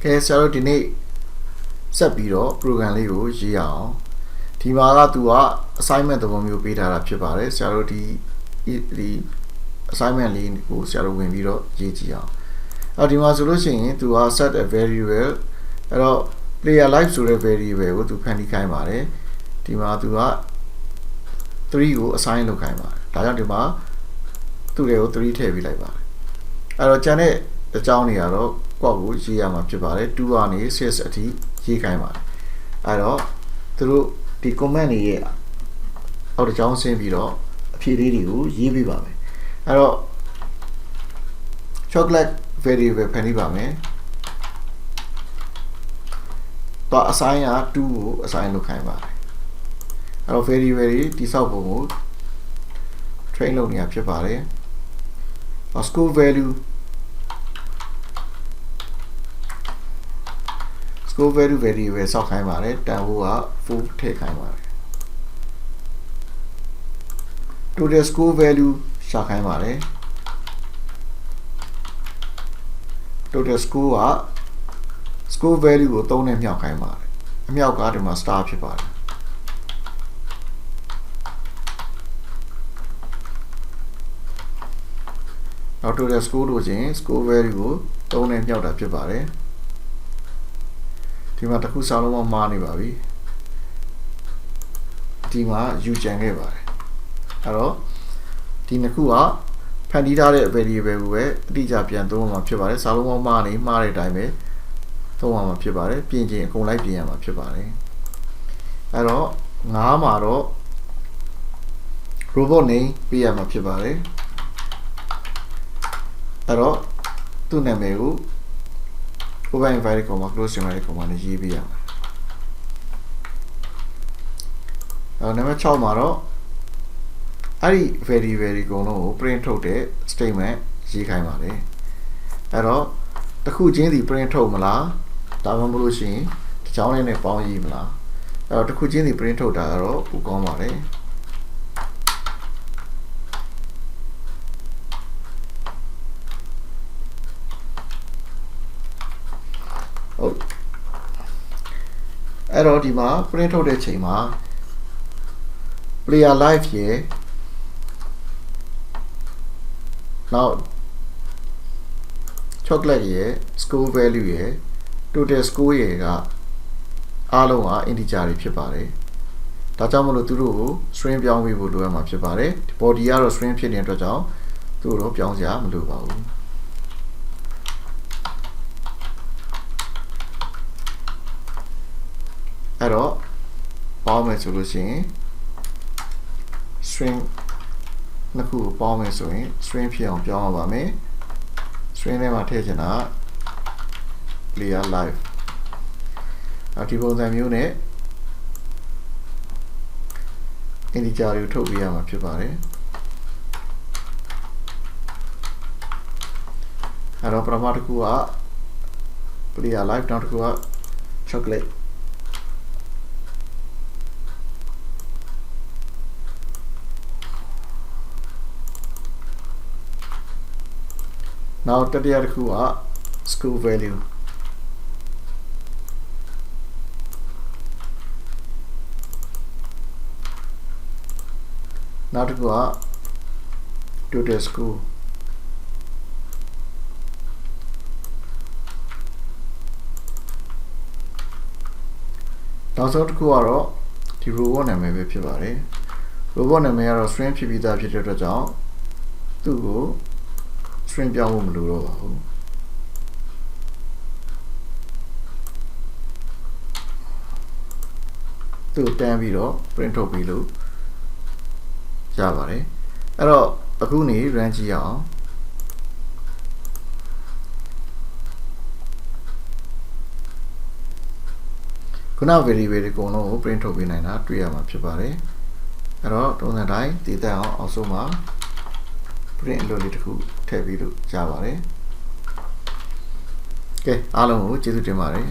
ကဲဆရာတို့ဒီနေ့ဆက်ပြီးတော့ program လေးကိုရေးအောင်ဒီမှာကသူက assignment သဘောမျိုးပေးထားတာဖြစ်ပါတယ်ဆရာတို့ဒီ assignment လေးကိုဆရာတို့ဝင်ပြီးတော့ရေးကြည့်အောင်အဲ့ဒီမှာဆိုလို့ရှိရင်သူက set a variable အဲ့တော့ player life ဆိုတဲ့ variable ကိုသူဖန်တီးခိုင်းပါတယ်ဒီမှာသူက3ကို assign လုပ်ခိုင်းပါတယ်ဒါကြောင့်ဒီမှာသူ့တွေကို3ထည့်ပေးလိုက်ပါတယ်အဲ့တော့ကျန်တဲ့အကြောင်းတွေကတော့ကောက်ကိုရေးရမှာဖြစ်ပါတယ်2ကနေ6အထိရေးခိုင်းပါတယ်အဲ့တော့သူတို့ဒီ comment တွေရဲ့အောက်တစ်ကြောင်းဆင်းပြီးတော့အဖြေလေးတွေကိုရေးပေးပါမယ်အဲ့တော့ chocolate variable ဖန်တီးပါမယ်တော့ assign က2ကို assign လုပ်ခိုင်းပါတယ်အဲ့တော့ variable တွေတိဆောက်ပုံကို train လုပ်နေရဖြစ်ပါတယ် score value variable ဆောက်ခိုင်းပါတယ်တန်ဖိုးက4ထည့်ခိုင်းပါတယ် total score value ရှာခိုင်းပါတယ် total score က score value ကို3နဲ့မြောက်ခိုင်းပါတယ်အမြောက်ကဒီမှာ star ဖြစ်ပါတယ်နောက် total score လို့ချင်း score value ကို3နဲ့မြောက်တာဖြစ်ပါတယ်ဒီမှာတစ်ခုစာလုံးမှားနေပါပြီဒီမှာ u ကျန်ခဲ့ပါတယ်အဲ့တော့ဒီနှစ်ခုကဖန်တီးထားတဲ့ variable ကိုပဲအတိအကျပြန်သုံးမှာဖြစ်ပါတယ်စာလုံးမှားတဲ့အတိုင်းပဲသုံးမှာဖြစ်ပါတယ်ပြင်ချင်းအကုန်လိုက်ပြင်ရမှာဖြစ်ပါတယ်အဲ့တော့9မှာတော့ robot name ပေးရမှာဖြစ်ပါတယ်အဲ့တော့သူ့နာမည်ကိုopen inverted comma close inverted comma နဲ့ရေးပေးရမှာနံပါတ်6မှာတော့အဲ့ဒီ variable တွေအကုန်လုံးကို print ထုတ်တဲ့ statement ရေးခိုင်းပါတယ်အဲ့တော့တစ်ခုချင်းစီ print ထုတ်မလားဒါမှမဟုတ်လို့ရှိရင်တစ်ချောင်းလေးနဲ့ပေါင်းရေးမလားအဲ့တော့တစ်ခုချင်းစီ print ထုတ်တာကတော့ပိုကောင်းပါတယ်အဲ့တော့ဒီမှာ print ထုတ်တဲ့ချိန်မှာ player life ရဲ့နောက် chocolate ရဲ့ score value ရဲ့ total score ရဲ့ကအားလုံးက integer တွေဖြစ်ပါတယ်ဒါကြောင့်မလို့သူတို့ကို string ပြောင်းပေးဖို့လိုအပ်မှာဖြစ်ပါတယ် body ကတော့ string ဖြစ်နေတဲ့အတွက်ကြောင့်သူတို့တော့ပြောင်းစရာမလိုပါဘူးအဲ့တော့ပေါင်းမယ်ဆိုလို့ရှိရင် string နှစ်ခုကိုပေါင်းမယ်ဆိုရင် string ဖြစ်အောင်ပြောင်းရပါမယ် string ထဲမှာထည့်ချင်တာ player life ဒီပုံစံမျိုးနဲ့ integer တွေကိုထုတ်ပေးရမှာဖြစ်ပါတယ်အဲ့တော့ပထမတစ်ခုက player life နောက်တစ်ခုက chocolate now တတိယတစ်ခုက score value နောက်တစ်ခုက total score နောက်ဆုံးတစ်ခုကတော့ဒီ robot နာမည်ပဲဖြစ်ပါတယ် robot နာမည်ကတော့ string ဖြစ်ပြီးသားဖြစ်တဲ့အတွက်ကြောင့်သူ့ကို string ပြောင်းဖို့မလိုတော့ပါဘူးသူ့တန်းပြီးတော့ print ထုတ်ပြီးလို့ရပါတယ်အဲ့တော့အခုနေ run ကြည့်အောင်ခုန variable တွေအကုန်လုံးကို print ထုတ်ပေးနိုင်တာတွေ့ရမှာဖြစ်ပါတယ်အဲ့တော့တုံးစံတိုင်းတည်တတ်အောင်အောက်ဆုံးမှာ print လို့လေးတစ်ခုထည့်ပြီးလို့ရပါတယ်ကဲအားလုံးကိုကျေးဇူးတင်ပါတယ်